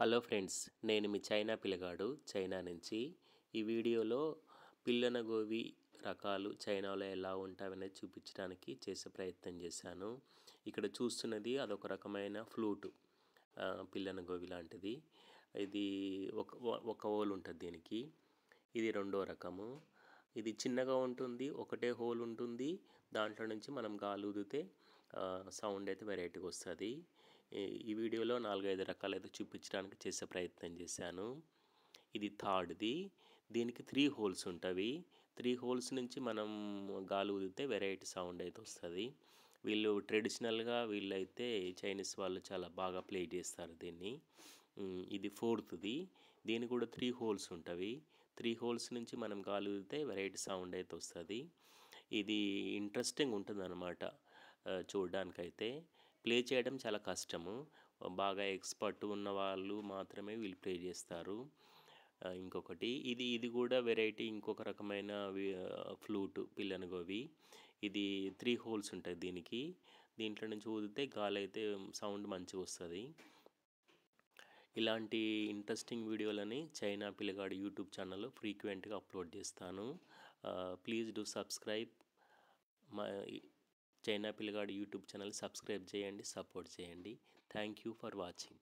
Hello friends, నేను మీ China పిల్లగాడు China నుంచి. ఈ వీడియోలో పిల్లన గోవి రకాలు చైనాలో ఎలా ఉంటాయనేది చూపించడానికి చేసే ప్రయత్నం చేశాను. ఇక్కడ చూస్తున్నది అదొక రకమైన ఫ్లూటు, పిల్లన గోవి లాంటిది. ఇది ఒక హోల్ ఉంటుంది దీనికి. ఇది రెండో రకము. ఇది చిన్నగా ఉంటుంది, ఒకటే హోల్ ఉంటుంది. దాంట్లో నుంచి మనం గాలి ఊదితే సౌండ్ అయితే వెరైటీగా వస్తుంది. ఈ వీడియోలో 4-5 రకాలైతే చూపించడానికి చేసే ప్రయత్నం చేశాను. ఇది థర్డ్ది. దీనికి 3 హోల్స్ ఉంటవి. 3 హోల్స్ నుంచి మనం గాలి ఊదితే వెరైటీ సౌండ్ అయితే వస్తుంది. వీళ్ళు ట్రెడిషనల్గా వీళ్ళైతే చైనీస్ వాళ్ళు చాలా బాగా ప్లే చేస్తారు దీన్ని. ఇది ఫోర్త్ది. దీనికి కూడా 3 హోల్స్ ఉంటవి. 3 హోల్స్ నుంచి మనం గాలి ఊదితే వెరైటీ సౌండ్ అయితే వస్తుంది. ఇది ఇంట్రెస్టింగ్ ఉంటుందన్నమాట చూడడానికైతే. ప్లే చేయడం చాలా కష్టము. బాగా ఎక్స్పర్ట్ ఉన్న వాళ్ళు మాత్రమే వీళ్ళు ప్లే చేస్తారు. ఇంకొకటి ఇది కూడా వెరైటీ, ఇంకొక రకమైన ఫ్లూటు పిల్లన గోవి. ఇది 3 హోల్స్ ఉంటాయి దీనికి. దీంట్లో నుంచి ఊదితే గాలి అయితే సౌండ్ మంచిగా వస్తుంది. ఇలాంటి ఇంట్రెస్టింగ్ వీడియోలని చైనా పిల్లగాడు యూట్యూబ్ ఛానల్లో ఫ్రీక్వెంట్గా అప్లోడ్ చేస్తాను. ప్లీజ్ డూ సబ్స్క్రైబ్ మా చైనా పిల్లగాడు యూట్యూబ్ ఛానల్. సబ్స్క్రైబ్ చేయండి, సపోర్ట్ చేయండి. Thank you for watching.